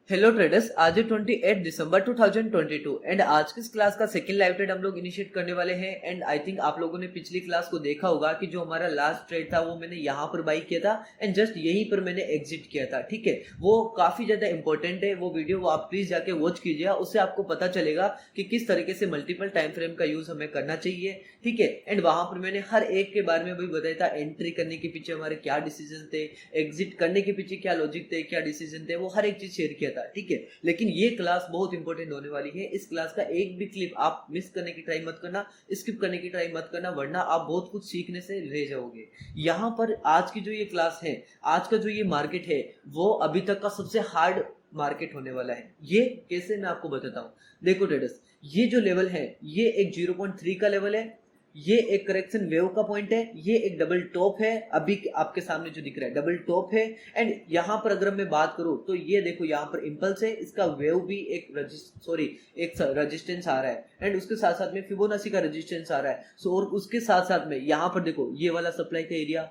Hello traders, आज है 28 दिसंबर 2022 and आज की इस क्लास का सेकंड लाइव ट्रेड हम लोग इनिशिएट करने वाले हैं। एंड आई थिंक आप लोगों ने पिछली क्लास को देखा होगा कि जो हमारा लास्ट ट्रेड था वो मैंने यहाँ पर बाई किया था एंड जस्ट यहीं पर मैंने एग्जिट किया था। ठीक है, वो काफी ज्यादा इंपॉर्टेंट है वो वीडियो, वो आप प्लीज जाके वॉच कीजिएगा। उससे आपको पता चलेगा कि किस तरीके से मल्टीपल टाइम फ्रेम का यूज हमें करना चाहिए। ठीक है, एंड वहां पर मैंने हर एक के बारे में भी बताया था। एंट्री करने के पीछे हमारे क्या डिसीजन थे, एग्जिट करने के पीछे क्या लॉजिक थे, क्या डिसीजन थे, वो हर एक चीज शेयर किया था। ठीक है, लेकिन ये क्लास बहुत इंपॉर्टेंट होने वाली है। इस क्लास का एक भी क्लिप आप मिस करने की ट्राई मत करना, स्किप करने की ट्राई मत करना, वरना आप बहुत कुछ सीखने से रह जाओगे। यहाँ पर आज की जो ये क्लास है, आज का जो ये मार्केट है, वो अभी तक का सबसे हार्ड मार्केट होने वाला है। ये कैसे मैं आपको बताता हूँ। देखो ट्रेडर्स, ये जो लेवल है ये एक 0.3 का लेवल है, ये एक करेक्शन वेव का पॉइंट है, ये एक डबल टॉप है। अभी आपके सामने जो दिख रहा है डबल टॉप है। एंड यहाँ पर अगर मैं बात करूं तो ये देखो यहाँ पर इंपल्स है, इसका वेव भी एक रेजिस्टेंस आ रहा है एंड उसके साथ साथ में फिबोनाची का रेजिस्टेंस आ रहा है। सो और उसके साथ साथ में यहाँ पर देखो ये वाला सप्लाई का एरिया,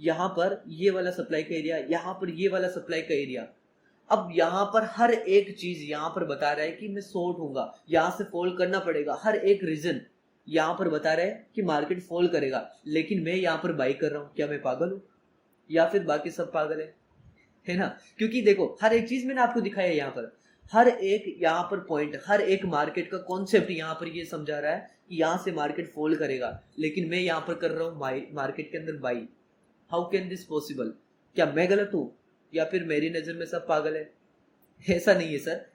यहाँ पर ये वाला सप्लाई का एरिया, यहाँ पर ये वाला सप्लाई का एरिया। अब यहाँ पर हर एक चीज यहाँ पर बता रहा है कि मैं शॉर्ट हूंगा, यहाँ से फॉल करना पड़ेगा। हर एक रीजन यहाँ पर बता रहे हैं कि मार्केट फॉल करेगा, लेकिन मैं यहाँ पर बाई कर रहा हूँ। क्या मैं पागल हूँ या फिर बाकी सब पागल है ना? क्योंकि देखो हर एक चीज मैंने आपको दिखाया यहाँ पर, हर एक यहाँ पर पॉइंट, हर एक मार्केट का कॉन्सेप्ट यहाँ पर ये समझा रहा है कि यहाँ से मार्केट फॉल करेगा, लेकिन मैं यहाँ पर कर रहा हूँ मार्केट के अंदर by. How can this possible? क्या मैं गलत हूँ या फिर मेरी नजर में सब पागल है? ऐसा नहीं है सर।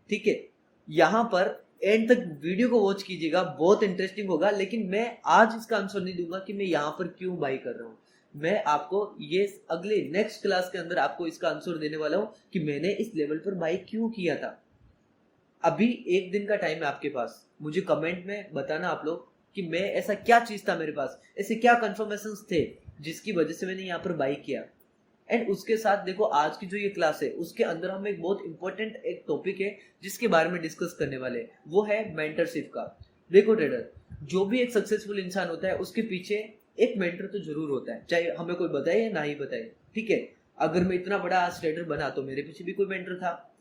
ठीक है, यहाँ पर एंड तक वीडियो को वॉच कीजिएगा, बहुत इंटरेस्टिंग होगा। लेकिन मैं आज इसका आंसर नहीं दूंगा कि मैं यहाँ पर क्यों बाई कर रहा हूँ। मैं आपको ये अगले नेक्स्ट क्लास के अंदर आपको इसका आंसर देने वाला हूँ कि मैंने इस लेवल पर बाई क्यों किया था। अभी एक दिन का टाइम है आपके पास, मुझे कमेंट में बताना आप लोग कि मैं ऐसा क्या चीज था मेरे पास, ऐसे क्या कंफर्मेशन थे जिसकी वजह से मैंने यहाँ पर बाई किया। एंड उसके साथ देखो आज की जो ये क्लास है उसके अंदर हम एक बहुत इंपॉर्टेंट एक टॉपिक है जिसके बारे में डिस्कस करने वाले हैं, वो है मेंटरशिप का। देखो ट्रेडर, जो भी एक सक्सेसफुल इंसान होता है उसके पीछे एक मेंटर तो जरूर होता है, चाहे हमें कोई बताए या ना ही बताए। ठीक है, अगर मैं इतना बड़ा आज ट्रेडर बना तो मेरे पीछे भी कोई मेंटर था।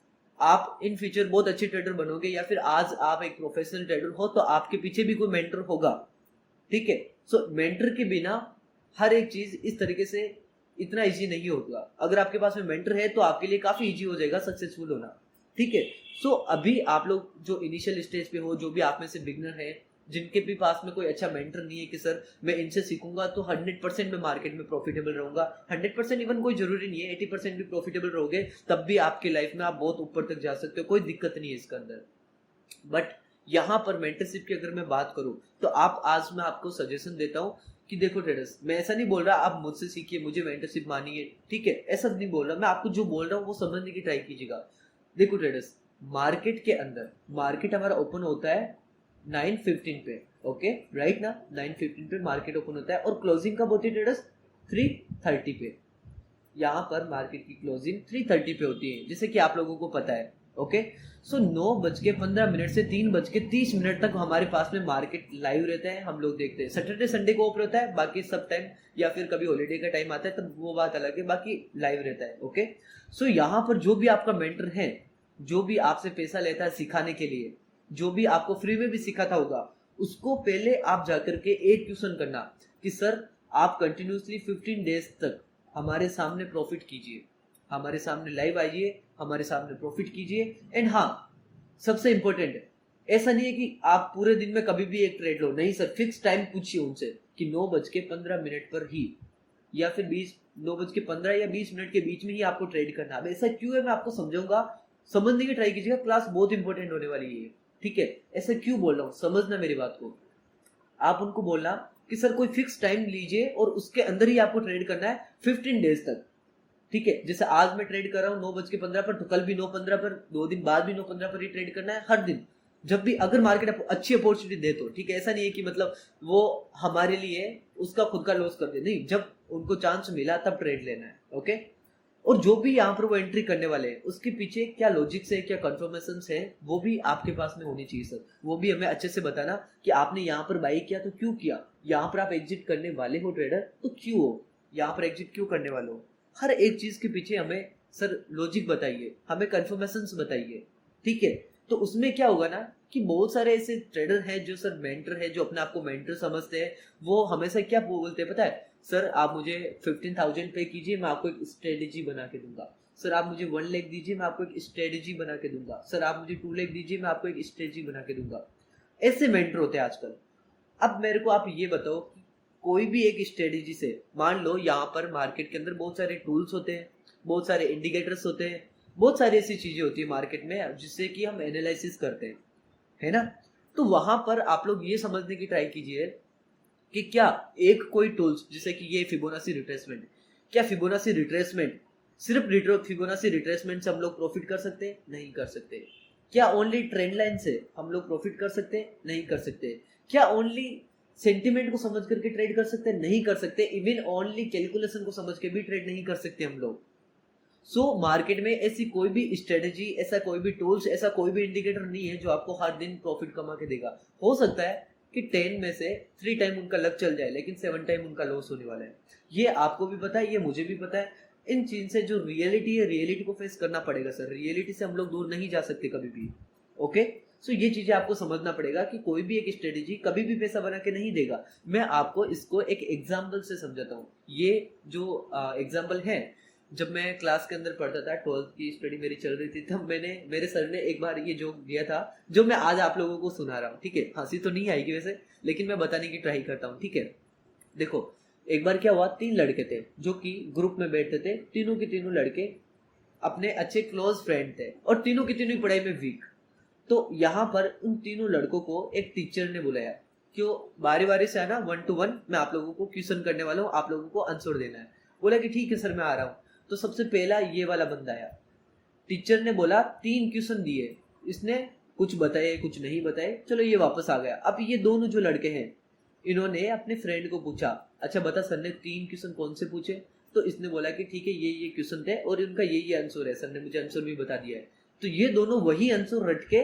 आप इन फ्यूचर बहुत अच्छे ट्रेडर बनोगे या फिर आज आप एक प्रोफेशनल ट्रेडर हो तो आपके पीछे भी कोई मेंटर होगा। ठीक है, सो मेंटर के बिना हर एक चीज इस तरीके से इतना इजी नहीं होगा। अगर आपके पास में मेंटर है तो आपके लिए काफी इजी हो जाएगा सक्सेसफुल होना। ठीक है, सो अभी आप लोग जो इनिशियल स्टेज पे हो, जो भी आप में से बिगनर है, जिनके भी पास में कोई अच्छा मेंटर नहीं है कि सर मैं इनसे सीखूंगा तो 100% मैं मार्केट में प्रॉफिटेबल रहूंगा, 100% इवन कोई जरूरी नहीं है, 80% भी प्रॉफिटेबल रहोगे तब भी आपके लाइफ में आप बहुत ऊपर तक जा सकते हो, कोई दिक्कत नहीं है इसके अंदर। बट यहाँ पर मेंटरशिप की अगर मैं बात करूं तो आप आज मैं आपको सजेशन देता हूं कि देखो ट्रेडर्स, मैं ऐसा नहीं बोल रहा आप मुझसे सीखिए, मुझे मेंटरशिप मानिए। ठीक है, ऐसा नहीं बोल रहा मैं, आपको जो बोल रहा हूँ वो समझने की ट्राई कीजिएगा। देखो ट्रेडर्स, मार्केट के अंदर मार्केट हमारा ओपन होता है 9:15 पे। ओके राइट ना, 9:15 पे मार्केट ओपन होता है और क्लोजिंग कब होती है ट्रेडर्स? 3:30 पे। यहाँ पर मार्केट की क्लोजिंग 3:30 पे होती है जैसे कि आप लोगों को पता है। ओके, सो 9:15 से 3:30 तक हमारे पास में मार्केट लाइव रहता है, हम लोग देखते हैं। सैटरडे संडे को ओपन होता है, बाकी सब टाइम या फिर कभी हॉलीडे का टाइम आता है तब वो बात अलग है, बाकी लाइव रहता है। ओके, सो यहाँ पर जो भी आपका मेंटर है, जो भी आपसे पैसा लेता है सिखाने के लिए, जो भी आपको फ्री में भी सिखाता होगा, उसको पहले आप जाकर के एक क्वेश्चन करना कि सर आप कंटिन्यूसली 15 डेज तक हमारे सामने प्रॉफिट कीजिए, हमारे सामने लाइव आइए, हमारे सामने प्रॉफिट कीजिए। एंड हाँ, सबसे इंपॉर्टेंट है, ऐसा नहीं है कि आप पूरे दिन में कभी भी एक ट्रेड लो, नहीं सर, फिक्स टाइम पूछिए उनसे कि 9:15 पर ही या फिर 9:15 या 20 मिनट के बीच में ही आपको ट्रेड करना है। ऐसा क्यों है मैं आपको समझाऊंगा, समझने की ट्राई कीजिएगा, क्लास बहुत इंपॉर्टेंट होने वाली है। ठीक है, ऐसा क्यों बोल रहा हूँ समझना मेरी बात को। आप उनको बोलना कि सर कोई फिक्स टाइम लीजिए और उसके अंदर ही आपको ट्रेड करना है 15 डेज तक। ठीक है, जैसे आज मैं ट्रेड कर रहा हूँ 9:15 पर, तो कल भी 9:15 पर, 2 दिन बाद भी 9:15 पर ही ट्रेड करना है हर दिन, जब भी अगर मार्केट अच्छी अपॉर्चुनिटी दे तो। ठीक है, ऐसा नहीं है कि मतलब वो हमारे लिए उसका खुद का लॉस कर दे, नहीं, जब उनको चांस मिला तब ट्रेड लेना है। ओके, और जो भी यहाँ पर वो एंट्री करने वाले हैं उसके पीछे क्या लॉजिक्स है, क्या कंफर्मेशन है, वो भी आपके पास में होनी चाहिए सर। वो भी हमें अच्छे से बताना कि आपने यहाँ पर बाई किया तो क्यों किया, यहाँ पर आप एग्जिट करने वाले हो ट्रेडर तो क्यों हो, यहाँ पर एग्जिट क्यों करने वाले हो। हर एक चीज के पीछे हमें सर लॉजिक बताइए, हमें कंफर्मेशंस बताइए, ठीक है। तो उसमें क्या होगा ना कि बहुत सारे ऐसे ट्रेडर हैं जो सर मेंटर है, जो अपने आप को मेंटर समझते हैं, वो हमेशा क्या बोलते हैं पता है, सर आप मुझे 15,000 पे कीजिए, मैं आपको एक स्ट्रेटेजी बना के दूंगा। सर आप मुझे 1 लाख दीजिए, मैं आपको एक स्ट्रेटेजी बना के दूंगा। सर आप मुझे 2 लाख दीजिए, मैं आपको एक स्ट्रेटेजी बना के दूंगा। ऐसे मेंटर होते हैं आजकल। अब मेरे को आप ये बताओ कि कोई भी एक स्ट्रेटेजी से, मान लो यहाँ पर मार्केट के अंदर बहुत सारे टूल्स होते हैं, बहुत सारे इंडिकेटर्स होते हैं, बहुत सारी ऐसी चीजें होती है मार्केट में जिससे कि हम एनालिसिस करते हैं, है ना। तो वहां पर आप लोग ये समझने की ट्राई कीजिए कि क्या एक कोई टूल्स जैसे कि ये फिबोनाची रिट्रेसमेंट, क्या फिबोनाची रिट्रेसमेंट सिर्फ फिबोनाची रिट्रेसमेंट से हम लोग प्रॉफिट कर सकते हैं? नहीं कर सकते। क्या ओनली ट्रेंड लाइन से हम लोग प्रॉफिट कर सकते हैं? नहीं कर सकते। क्या ओनली सेंटिमेंट को समझ करके ट्रेड कर सकते हैं? नहीं कर सकते। इवन ओनली कैलकुलेशन को समझ के भी ट्रेड नहीं कर सकते हम लोग। मार्केट में ऐसी कोई भी स्ट्रेटेजी, ऐसा कोई भी टूल्स, ऐसा कोई भी इंडिकेटर नहीं है जो आपको हर दिन प्रॉफिट कमा के देगा। हो सकता है कि 10 में से 3 टाइम उनका लक चल जाए, लेकिन 7 टाइम उनका लॉस होने वाला है। ये आपको भी पता है, ये मुझे भी पता है। इन चीज से जो रियलिटी है, रियलिटी को फेस करना पड़ेगा सर। रियलिटी से हम लोग दूर नहीं जा सकते कभी भी। ओके, ये चीजें आपको समझना पड़ेगा कि कोई भी एक स्ट्रेटेजी कभी भी पैसा बना के नहीं देगा। मैं आपको इसको एक एग्जाम्पल से समझाता हूँ। ये जो एग्जाम्पल है, जब मैं क्लास के अंदर पढ़ता था, 12th की स्टडी मेरी चल रही थी, तब मेरे सर ने एक बार ये जोक दिया था जो मैं आज आप लोगों को सुना रहा हूँ, ठीक है। हंसी तो नहीं आएगी वैसे, लेकिन मैं बताने की ट्राई करता हूँ, ठीक है। देखो, एक बार क्या हुआ, 3 लड़के थे जो कि ग्रुप में बैठते थे। तीनों के तीनों लड़के अपने अच्छे क्लोज फ्रेंड थे और तीनों की तीनों पढ़ाई में वीक। तो यहाँ पर उन तीनों लड़कों को एक टीचर ने बुलाया, क्यों बारी बारी से आना, 1 to 1 मैं आप लोगों को क्वेश्चन करने वाला हूँ, आप लोगों को आंसर देना है। बोला कि ठीक है सर, मैं आ रहा हूँ। तो सबसे पहला ये वाला बंदा आया। टीचर ने बोला 3 क्वेश्चन दिए, इसने कुछ बताए कुछ नहीं बताए, चलो ये वापस आ गया। अब ये दोनों जो लड़के हैं, इन्होंने अपने फ्रेंड को पूछा, अच्छा बता सर ने 3 क्वेश्चन कौन से पूछे? तो इसने बोला कि ठीक है, ये क्वेश्चन थे और इनका ये आंसर है, सर ने मुझे आंसर भी बता दिया है। तो ये दोनों वही आंसर रट के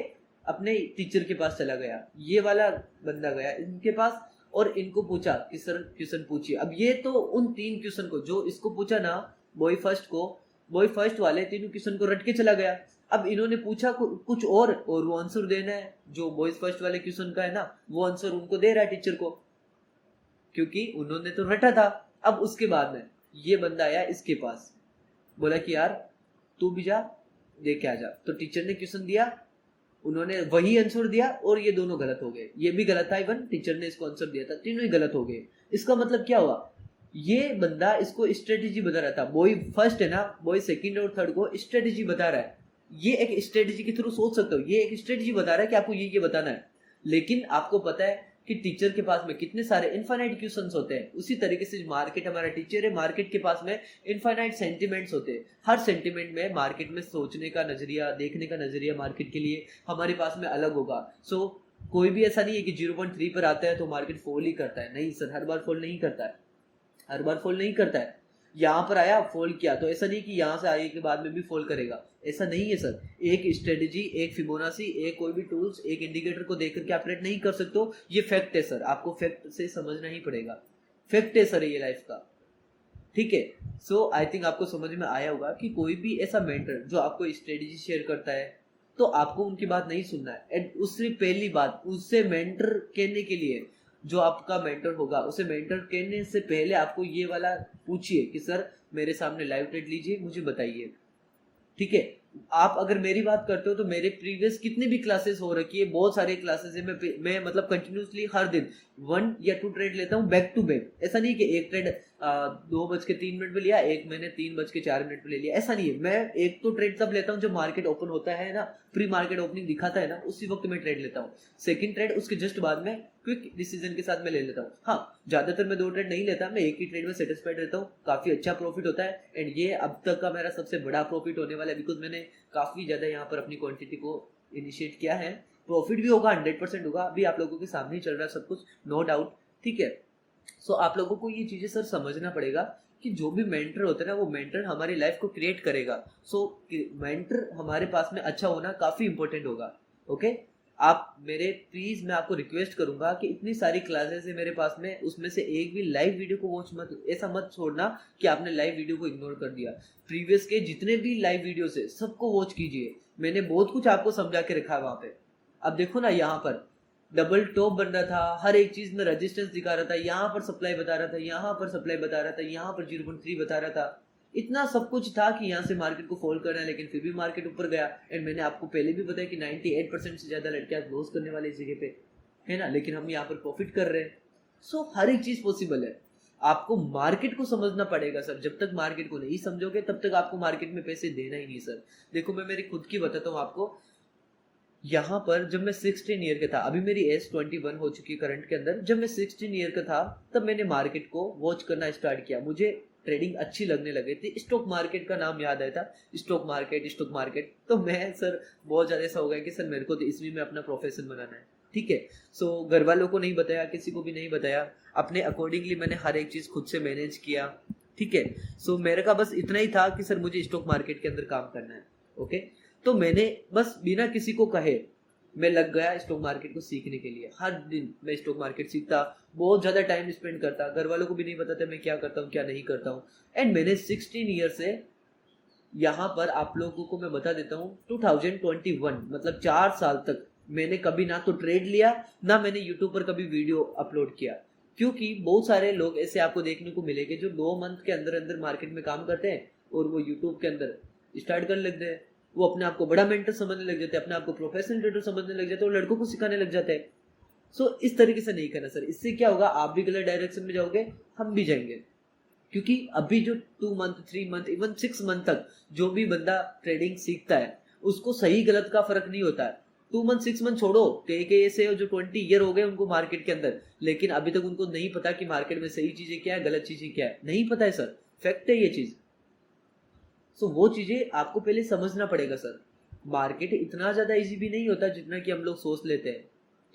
अपने टीचर के पास चला गया। ये वाला बंदा गया इनके पास और इनको पूछा कि सर क्वेश्चन पूछिए। अब ये तो उन 3 क्वेश्चन को जो इसको पूछा ना, बॉय फर्स्ट वाले तीनों क्वेश्चन को रट के चला गया। अब इन्होंने पूछा कुछ और वो आंसर देना है जो बॉयज फर्स्ट वाले क्वेश्चन का है ना, वो आंसर उनको दे रहा है टीचर को, क्योंकि उन्होंने तो रटा था। अब उसके बाद में ये बंदा आया इसके पास, बोला कि यार तू भी जा दे के आ जा। तो टीचर ने क्वेश्चन दिया, उन्होंने वही आंसर दिया और ये दोनों गलत हो गए। ये भी गलत था, इवन टीचर ने इसको आंसर दिया था, तीनों ही गलत हो गए। इसका मतलब क्या हुआ, ये बंदा इसको स्ट्रेटेजी बता रहा था। बॉय फर्स्ट है ना, बॉय सेकंड और थर्ड को स्ट्रेटेजी बता रहा है। ये एक स्ट्रेटेजी के थ्रू सोच सकते हो, ये एक स्ट्रेटेजी बता रहा है कि आपको ये बताना है। लेकिन आपको पता है कि टीचर के पास में कितने सारे इनफाइनाइट क्वेश्चंस होते हैं। उसी तरीके से मार्केट हमारा टीचर है, मार्केट के पास में इनफाइनाइट सेंटिमेंट्स होते हैं। हर सेंटिमेंट में मार्केट में सोचने का नजरिया, देखने का नजरिया मार्केट के लिए हमारे पास में अलग होगा। कोई भी ऐसा नहीं है कि 0.3 पर आता है तो मार्केट फॉल ही करता है। नहीं सर, हर बार फॉल नहीं करता है, हर बार फॉल नहीं करता है। यहाँ पर आया फॉल किया तो ऐसा नहीं कि यहाँ से आगे के बाद में भी फॉल करेगा, ऐसा नहीं है सर। एक स्ट्रेटेजी, एक फिबोनाची, एक कोई भी टूल्स, एक इंडिकेटर को देख करके आप ट्रेड नहीं कर सकते हो। ये फैक्ट है सर, आपको फैक्ट से समझना ही पड़ेगा। फैक्ट है सर ये लाइफ का, ठीक है। आई थिंक आपको समझ में आया होगा कि कोई भी ऐसा मेंटर जो आपको स्ट्रेटेजी शेयर करता है तो आपको उनकी बात नहीं सुनना है। एंड उससे पहली बात, उससे मेंटर कहने के लिए जो आपका मेंटर होगा, उसे मेंटर कहने से पहले आपको ये वाला पूछिए कि सर मेरे सामने लाइव ट्रेड लीजिए, मुझे बताइए, ठीक है। आप अगर मेरी बात करते हो तो मेरे प्रीवियस कितने भी क्लासेस हो रखी है, बहुत सारे क्लासेस है। मैं मतलब कंटिन्यूसली हर दिन 1 या 2 ट्रेड लेता हूँ बैक टू बैक। ऐसा नहीं कि एक ट्रेड 2:03 में लिया, एक मैंने 3:04 में ले लिया, ऐसा नहीं है। मैं एक तो ट्रेड तब लेता हूँ जब मार्केट ओपन होता है ना, प्री मार्केट ओपनिंग दिखाता है ना, उसी वक्त मैं ट्रेड लेता हूँ। सेकंड ट्रेड उसके जस्ट बाद में क्विक डिसीजन के साथ मैं ले लेता हूँ। हाँ, ज्यादातर मैं 2 ट्रेड नहीं लेता, मैं एक ही ट्रेड में सेटिस्फाइड रहता हूँ, काफी अच्छा प्रॉफिट होता है। एंड ये अब तक का मेरा सबसे बड़ा प्रॉफिट होने वाला है, बिकॉज मैंने काफी ज्यादा यहाँ पर अपनी क्वांटिटी को इनिशिएट किया है। प्रॉफिट भी होगा, 100% होगा। अभी आप लोगों के सामने ही चल रहा है सब कुछ, नो डाउट, ठीक है। आप लोगों को ये चीजें सर समझना पड़ेगा कि जो भी मेंटर होता है ना, वो मेंटर हमारी लाइफ को क्रिएट करेगा। मेंटर हमारे पास में अच्छा होना काफी इंपॉर्टेंट होगा, ओके। आप मेरे प्लीज मैं आपको रिक्वेस्ट करूंगा कि इतनी सारी क्लासेस है मेरे पास में, उसमें से एक भी लाइव वीडियो को वॉच मत, ऐसा मत छोड़ना कि आपने लाइव वीडियो को इग्नोर कर दिया। प्रीवियस के जितने भी लाइव वीडियोस है सबको वॉच कीजिए, मैंने बहुत कुछ आपको समझा के रखा है वहां पे। अब देखो ना, यहाँ पर डबल टॉप बन रहा था, हर एक चीज में रेजिस्टेंस दिखा रहा था, यहाँ पर सप्लाई बता रहा था, यहाँ पर सप्लाई बता रहा था, यहाँ पर 0.3 बता रहा था, इतना सब कुछ था कि यहाँ से मार्केट को फॉल करना है, लेकिन फिर भी मार्केट ऊपर गया। एंड मैंने आपको पहले भी बताया कि 98% से ज्यादा लड़के आज लॉस करने वाले इस जगह पे है ना, लेकिन हम यहाँ पर प्रॉफिट कर रहे हैं। सो हर एक चीज पॉसिबल है, आपको मार्केट को समझना पड़ेगा सर। जब तक मार्केट को नहीं समझोगे तब तक आपको मार्केट में पैसे देना ही नहीं सर। देखो मैं मेरी खुद की बताता हूँ आपको, यहाँ पर जब मैं 16 ईयर का था, अभी मेरी एज 21 हो चुकी है करंट के अंदर, जब मैं 16 ईयर का था तब मैंने मार्केट को वॉच करना स्टार्ट किया, मुझे ट्रेडिंग अच्छी लगने लगी थी। स्टॉक मार्केट का नाम याद आया था, स्टॉक मार्केट, तो मैं सर बहुत ज्यादा ऐसा हो गया कि सर मेरे को तो इसमें में अपना प्रोफेशन बनाना है, ठीक है। सो घर वालों को नहीं बताया, किसी को भी नहीं बताया, अपने अकॉर्डिंगली मैंने हर एक चीज खुद से मैनेज किया, ठीक है। सो मेरे का बस इतना ही था कि सर मुझे स्टॉक मार्केट के अंदर काम करना है, ओके। तो मैंने बस बिना किसी को कहे मैं लग गया स्टॉक मार्केट को सीखने के लिए। हर दिन मैं स्टॉक मार्केट सीखता, बहुत ज्यादा टाइम स्पेंड करता, घर वालों को भी नहीं पता था मैं क्या करता हूँ क्या नहीं करता हूँ। एंड मैंने 16 ईयर से यहाँ पर आप लोगों को मैं बता देता हूँ 2021 मतलब 4 साल तक मैंने कभी ना तो ट्रेड लिया, ना मैंने यूट्यूब पर कभी वीडियो अपलोड किया। क्योंकि बहुत सारे लोग ऐसे आपको देखने को मिलेंगे जो 2 मंथ के अंदर अंदर मार्केट में काम करते हैं और वो यूट्यूब के अंदर स्टार्ट करने लगते हैं, वो अपने आप को बड़ा मेंटर समझने लग जाते हैं, अपने आप को प्रोफेशनल ट्रेडर समझने लग जाते हैं और लड़कों को सिखाने लग जाते हैं। सो इस तरीके से नहीं करना सर, इससे क्या होगा, आप भी गलत डायरेक्शन में जाओगे, हम भी जाएंगे। क्योंकि अभी जो 2 मंथ 3 मंथ इवन 6 मंथ तक जो भी बंदा ट्रेडिंग सीखता है उसको सही गलत का फर्क नहीं होता है। 2 मंथ 6 मंथ छोड़ो, कई ऐसे जो 20 ईयर हो गए उनको मार्केट के अंदर, लेकिन अभी तक उनको नहीं पता कि मार्केट में सही चीजें क्या है, गलत चीजें क्या है, नहीं पता है सर, फैक्ट है ये चीज। सो वो चीजें आपको पहले समझना पड़ेगा सर। मार्केट इतना ज्यादा इजी भी नहीं होता जितना कि हम लोग सोच लेते हैं,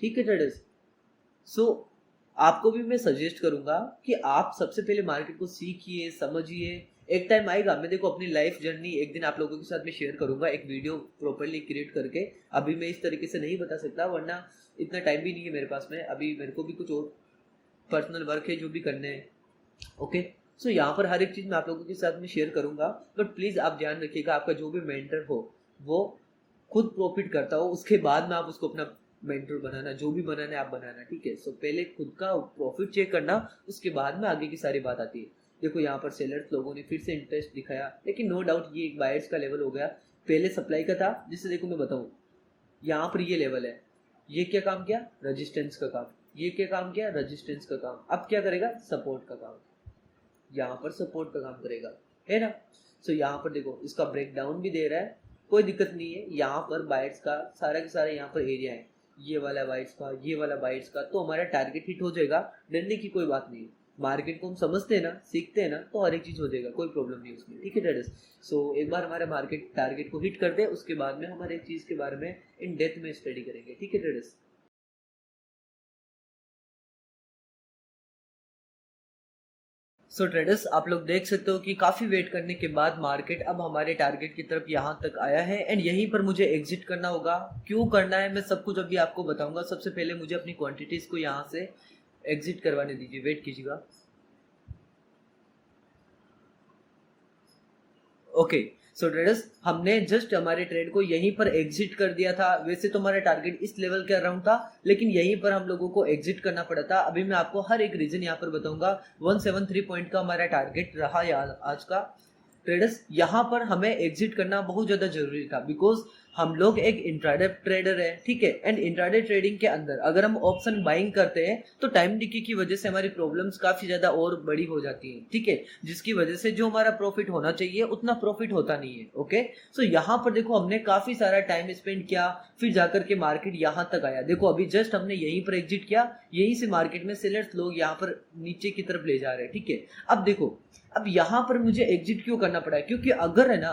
ठीक है ट्रेडर्स। सो आपको भी मैं सजेस्ट करूंगा कि आप सबसे पहले मार्केट को सीखिए, समझिए। एक टाइम आएगा, मैं देखो अपनी लाइफ जर्नी एक दिन आप लोगों के साथ में शेयर करूंगा, एक वीडियो प्रॉपरली क्रिएट करके। अभी मैं इस तरीके से नहीं बता सकता वरना इतना टाइम भी नहीं है मेरे पास में, अभी मेरे को भी कुछ और पर्सनल वर्क है जो भी करने हैं, ओके। सो यहाँ पर हर एक चीज मैं आप लोगों के साथ में शेयर करूंगा, बट प्लीज आप ध्यान रखिएगा आपका जो भी मेंटर हो वो खुद प्रॉफिट करता हो, उसके बाद में आप उसको अपना मेंटर बनाना, जो भी बनाना है आप बनाना, ठीक है। सो पहले खुद का प्रॉफिट चेक करना, उसके बाद में आगे की सारी बात आती है। देखो यहाँ पर सेलर्स लोगों ने फिर से इंटरेस्ट दिखाया, लेकिन नो डाउट ये एक बायर्स का लेवल हो गया, पहले सप्लाई का था, जिससे देखो मैं बताऊं यहाँ पर ये लेवल है, ये क्या काम किया, रेजिस्टेंस का काम, ये क्या काम किया, रेजिस्टेंस का काम, अब क्या करेगा, सपोर्ट का काम, यहाँ पर सपोर्ट का काम करेगा, है ना। सो यहाँ पर देखो इसका ब्रेक डाउन भी दे रहा है, कोई दिक्कत नहीं है। यहाँ पर बाइट्स का सारा के सारा यहाँ पर एरिया है, ये वाला बाइट्स का, ये वाला बाइट्स का, तो हमारा टारगेट हिट हो जाएगा, डरने की कोई बात नहीं है। मार्केट को हम समझते हैं ना, सीखते हैं ना, तो हर एक चीज हो जाएगा, कोई प्रॉब्लम नहीं उसमें, ठीक है ट्रेडर्स। सो एक बार हमारे मार्केट टारगेट को हिट कर दे, उसके बाद में हम हर एक चीज के बारे में इन डेप्थ में स्टडी करेंगे, ठीक है ट्रेडर्स। सो ट्रेडर्स आप लोग देख सकते हो कि काफी वेट करने के बाद मार्केट अब हमारे टारगेट की तरफ यहाँ तक आया है, एंड यहीं पर मुझे एग्जिट करना होगा। क्यों करना है मैं सब कुछ अभी आपको बताऊंगा। सबसे पहले मुझे अपनी क्वांटिटीज को यहाँ से एग्जिट करवाने दीजिए, वेट कीजिएगा। ओके सो ट्रेडर्स हमने जस्ट हमारे ट्रेड को यहीं पर एग्जिट कर दिया था। वैसे तो हमारा टारगेट इस लेवल के अराउंड था, लेकिन यहीं पर हम लोगों को एग्जिट करना पड़ा था। अभी मैं आपको हर एक रीजन यहाँ पर बताऊंगा। 173 पॉइंट का हमारा टारगेट रहा आज का। ट्रेडर्स यहाँ पर हमें एग्जिट करना बहुत ज्यादा जरूरी था, बिकॉज हम लोग एक इंट्राडे ट्रेडर है, ठीक है। एंड इंट्राडे ट्रेडिंग के अंदर अगर हम ऑप्शन बाइंग करते हैं तो टाइम डिके की वजह से हमारी प्रॉब्लम्स काफी ज्यादा और बड़ी हो जाती है, ठीक है, जिसकी वजह से जो हमारा प्रॉफिट होना चाहिए उतना प्रॉफिट होता नहीं है, ओके। सो यहाँ पर देखो हमने काफी सारा टाइम स्पेंड किया, फिर जाकर के मार्केट यहाँ तक आया। देखो अभी जस्ट हमने यहीं पर एग्जिट किया, यहीं से मार्केट में सेलर्स लोग यहाँ पर नीचे की तरफ ले जा रहे हैं, ठीक है। अब देखो अब यहाँ पर मुझे एग्जिट क्यों करना पड़ा है, क्योंकि अगर है ना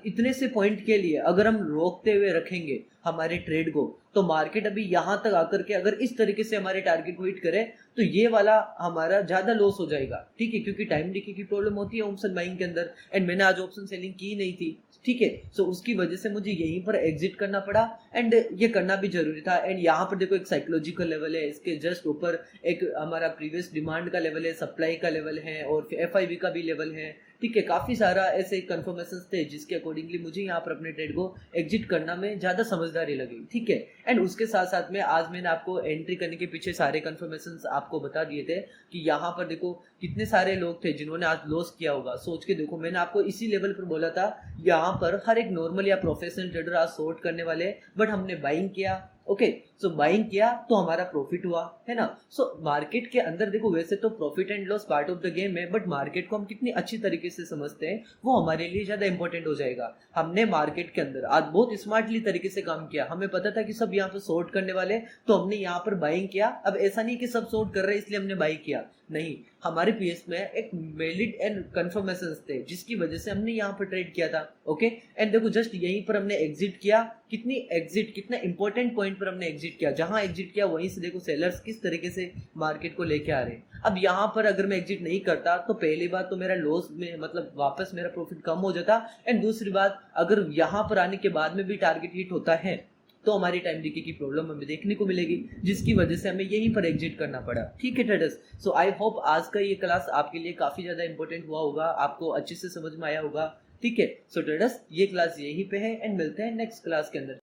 इतने से पॉइंट के लिए अगर हम रोकते देखते हुए रखेंगे हमारे ट्रेड को, तो मार्केट अभी यहाँ तक आकर के अगर इस तरीके से हमारे टारगेट को हिट करे तो ये वाला हमारा ज्यादा लॉस हो जाएगा, ठीक है, क्योंकि टाइम डिके की प्रॉब्लम होती है ऑप्शन बाइंग के अंदर, एंड मैंने आज ऑप्शन सेलिंग की नहीं थी, ठीक है। सो उसकी वजह से मुझे यहीं पर एग्जिट करना पड़ा, एंड ये करना भी जरूरी था। एंड यहाँ पर देखो एक साइकोलॉजिकल लेवल है, इसके जस्ट ऊपर एक हमारा प्रीवियस डिमांड का लेवल है, सप्लाई का लेवल है और एफआईवी का भी लेवल है, ठीक है। काफी सारा ऐसे कंफर्मेशन थे जिसके अकॉर्डिंगली मुझे यहाँ पर अपने ट्रेड को एग्जिट करना में ज्यादा समझदारी लगी, ठीक है। एंड उसके साथ साथ में आज मैंने आपको एंट्री करने के पीछे सारे कंफर्मेशन आपको बता दिए थे कि यहाँ पर देखो कितने सारे लोग थे जिन्होंने आज लॉस किया होगा। सोच के देखो, मैंने आपको इसी लेवल पर बोला था यहाँ पर हर एक नॉर्मल या प्रोफेशनल ट्रेडर आज शॉर्ट करने वाले, बट हमने बाइंग किया, ओके। सो बाइंग किया तो हमारा प्रॉफिट हुआ, है ना। सो मार्केट के अंदर देखो वैसे तो profit and loss part of the game है, बट मार्केट को हम कितनी अच्छी तरीके से समझते हैं वो हमारे लिए ज्यादा इंपॉर्टेंट हो जाएगा। हमने मार्केट के अंदर आज बहुत स्मार्टली तरीके से काम किया, हमें पता था कि सब यहाँ पर शॉर्ट करने वाले, तो हमने यहाँ पर बाइंग किया। अब ऐसा नहीं कि सब शॉर्ट कर रहे हैं इसलिए हमने बाई किया, नहीं, हमारे पीएस में एक वैलिड एंड कंफर्मेशन थे जिसकी वजह से हमने यहाँ पर ट्रेड किया था, ओके। एंड देखो जस्ट यहीं पर हमने एग्जिट किया, कितना इंपॉर्टेंट पॉइंट पर हमने एग्जिट किया, जहां एग्जिट किया वहीं से देखो सेलर्स किस तरीके से मार्केट को लेके आ रहे हैं। अब यहाँ पर अगर मैं एग्जिट नहीं करता तो पहली बात तो मेरा लॉस में मतलब वापस मेरा प्रॉफिट कम हो जाता, एंड दूसरी बात अगर यहाँ पर आने के बाद में भी टारगेट हिट होता है तो हमारी टाइम डिके की प्रॉब्लम हमें देखने को मिलेगी, जिसकी वजह से हमें यहीं पर एग्जिट करना पड़ा, ठीक है ट्रेडर्स। सो आई होप आज का ये क्लास आपके लिए काफी ज्यादा इंपॉर्टेंट हुआ होगा, आपको अच्छे से समझ में आया होगा, ठीक है। सो ट्रेडर्स ये क्लास यहीं पे है एंड मिलते हैं नेक्स्ट क्लास के अंदर।